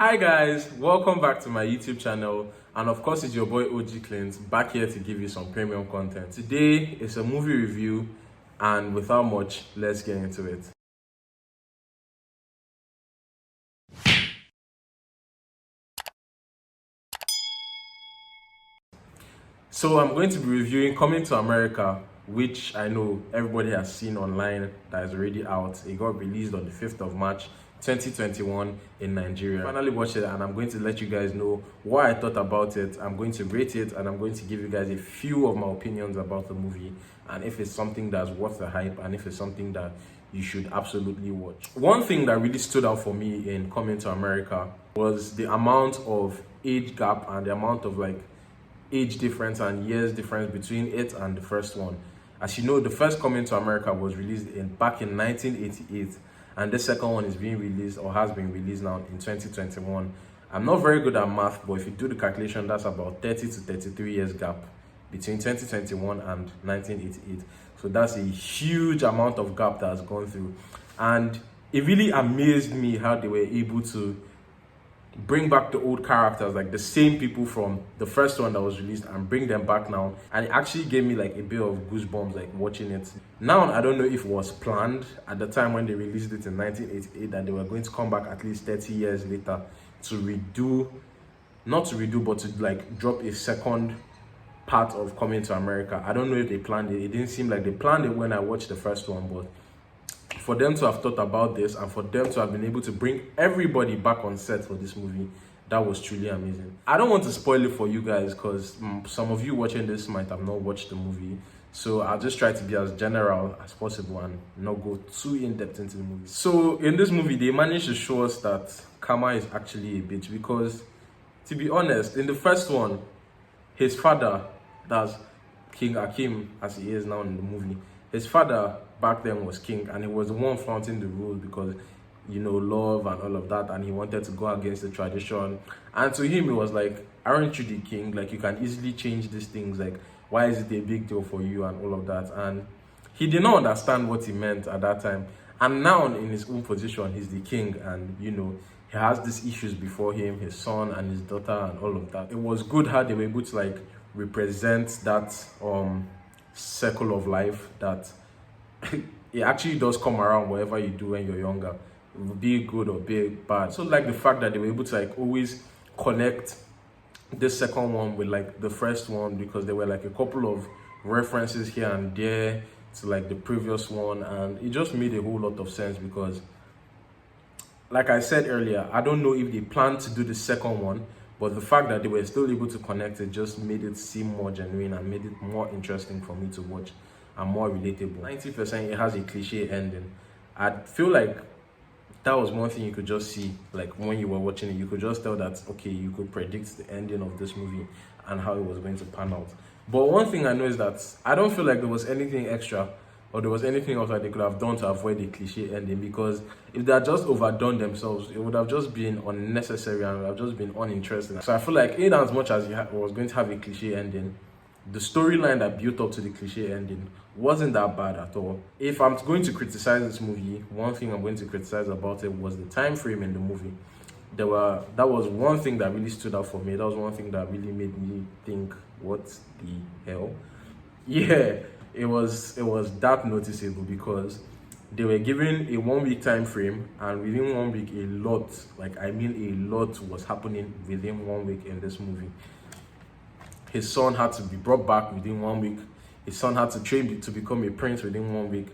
Hi guys, welcome back to my YouTube channel, and of course it's your boy OG Clint back here to give you some premium content. Today is a movie review, and without much, let's get into it. So I'm going to be reviewing Coming to America, which I know everybody has seen online, that is already out. It got released on the 5th of March 2021 in Nigeria. I finally watched it, and I'm going to let you guys know what I thought about it. I'm going to rate it, and I'm going to give you guys a few of my opinions about the movie, and if it's something that's worth the hype, and if it's something that you should absolutely watch. One thing that really stood out for me in Coming to America was the amount of age gap and the amount of age difference and years difference between it and the first one. As you know, the first Coming to America was released back in 1988, and the second one is being released or has been released now in 2021. I'm not very good at math, but if you do the calculation, that's about 30 to 33 years gap between 2021 and 1988. So that's a huge amount of gap that has gone through, and it really amazed me how they were able to bring back the old characters, like the same people from the first one that was released, and bring them back now. And it actually gave me like a bit of goosebumps like watching it. Now I don't know if it was planned at the time when they released it in 1988 that they were going to come back at least 30 years later to redo, not to redo, but to like drop a second part of Coming to America. I don't know if they planned it. It didn't seem like they planned it when I watched the first one, but for them to have thought about this and for them to have been able to bring everybody back on set for this movie, that was truly amazing. I don't want to spoil it for you guys because some of you watching this might have not watched the movie, so I'll just try to be as general as possible and not go too in-depth into the movie. So in this movie, they managed to show us that Kama is actually a bitch because, to be honest, in the first one, his father, that's King Akim as he is now in the movie, his father back then was king, and he was the one flaunting the rules because, you know, love and all of that, and he wanted to go against the tradition. And to him, it was like, aren't you the king? Like, you can easily change these things. Like, why is it a big deal for you and all of that? And he did not understand what he meant at that time. And now in his own position, he's the king, and, you know, he has these issues before him, his son and his daughter and all of that. It was good how they were able to like represent that circle of life that it actually does come around whatever you do when you're younger, be it good or be it bad. So like the fact that they were able to like always connect this second one with like the first one, because there were like a couple of references here and there to like the previous one, and it just made a whole lot of sense. Because like I said earlier, I don't know if they planned to do the second one, but the fact that they were still able to connect it just made it seem more genuine and made it more interesting for me to watch and more relatable. 90% it has a cliche ending. I feel like that was one thing you could just see, like when you were watching it, you could just tell that, okay, you could predict the ending of this movie and how it was going to pan out. But one thing I know is that I don't feel like there was anything extra or there was anything else that they could have done to avoid a cliche ending, because if they had just overdone themselves, it would have just been unnecessary and would have just been uninteresting. So I feel like in as much as it was going to have a cliche ending, the storyline that built up to the cliche ending wasn't that bad at all. If I'm going to criticize this movie, one thing I'm going to criticize about it was the time frame in the movie. That was one thing that really stood out for me. That was one thing that really made me think, what the hell? Yeah, it was that noticeable, because they were given a 1 week time frame, and within 1 week a lot, like I mean a lot, was happening within 1 week in this movie. His son had to be brought back within 1 week. His son had to train to become a prince within 1 week.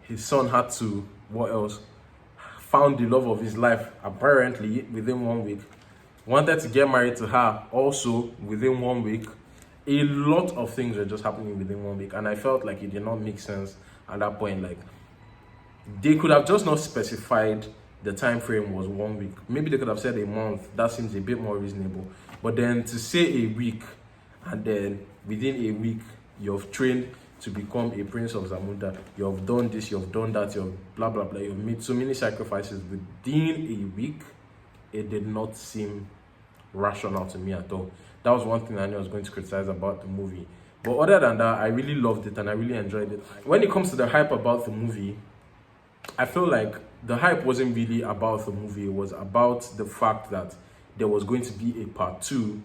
His son had to, what else? Found the love of his life, apparently, within 1 week. Wanted to get married to her, also within 1 week. A lot of things were just happening within 1 week, and I felt like it did not make sense at that point. Like, they could have just not specified the time frame was 1 week. Maybe they could have said a month. That seems a bit more reasonable. But then to say a week, and then within a week you've trained to become a prince of Zamunda, you've done this, you've done that, you've blah blah blah, you've made so many sacrifices within a week, it did not seem rational to me at all. That was one thing I knew I was going to criticize about the movie. But other than that, I really loved it and I really enjoyed it. When it comes to the hype about the movie, I feel like the hype wasn't really about the movie. It was about the fact that there was going to be a part 2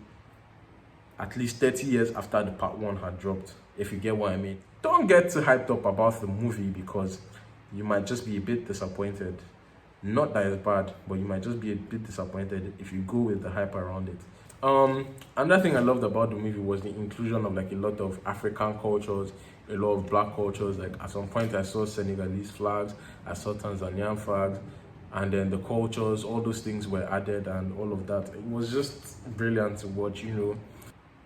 at least 30 years after the part 1 had dropped, if you get what I mean. Don't get too hyped up about the movie because you might just be a bit disappointed. Not that it's bad, but you might just be a bit disappointed if you go with the hype around it. Another thing I loved about the movie was the inclusion of like a lot of African cultures, a lot of black cultures. Like at some point I saw Senegalese flags, I saw Tanzanian flags, and then the cultures, all those things were added and all of that. It was just brilliant to watch, you know.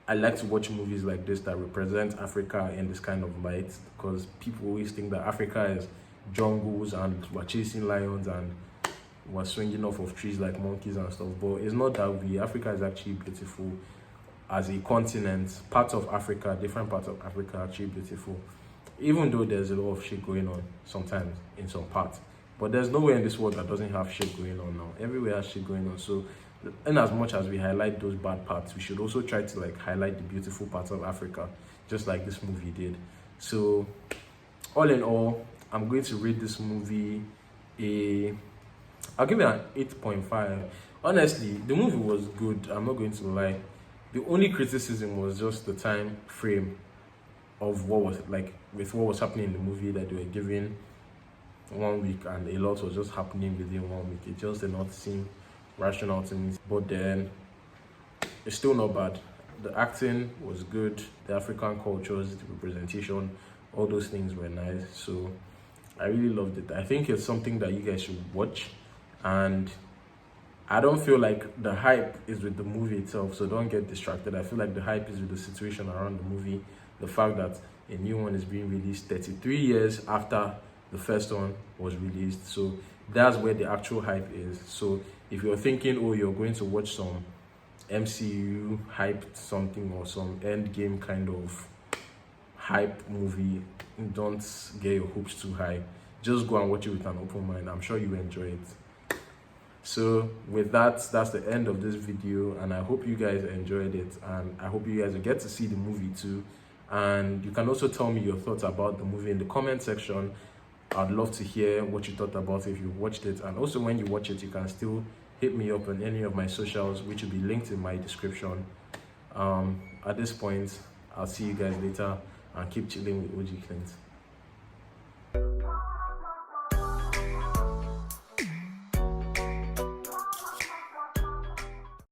I like to watch movies like this that represent Africa in this kind of light, because people always think that Africa is jungles and we're chasing lions and we're swinging off of trees like monkeys and stuff, but it's not that way. Africa is actually beautiful as a continent. Parts of Africa, different parts of Africa are actually beautiful, even though there's a lot of shit going on sometimes in some parts. But there's nowhere in this world that doesn't have shit going on now. Everywhere has shit going on. So in as much as we highlight those bad parts, we should also try to like highlight the beautiful parts of Africa, just like this movie did. So all in all, I'm going to rate this movie I'll give it an 8.5. Honestly, the movie was good, I'm not going to lie. The only criticism was just the time frame of what was like with what was happening in the movie, that they were giving 1 week and a lot was just happening within 1 week. It just did not seem rational to me. But then it's still not bad. The acting was good, the African cultures, the representation, all those things were nice. So I really loved it. I think it's something that you guys should watch, and I don't feel like the hype is with the movie itself, so don't get distracted. I feel like the hype is with the situation around the movie, the fact that a new one is being released 33 years after the first one was released. So that's where the actual hype is. So if you're thinking, oh, you're going to watch some MCU hyped something or some Endgame kind of hype movie, don't get your hopes too high. Just go and watch it with an open mind. I'm sure you enjoy it. So with that, that's the end of this video, and I hope you guys enjoyed it, and I hope you guys will get to see the movie too. And you can also tell me your thoughts about the movie in the comment section. I'd love to hear what you thought about it if you watched it, and also when you watch it, you can still hit me up on any of my socials, which will be linked in my description. At this point, I'll see you guys later, and keep chilling with OG Clint.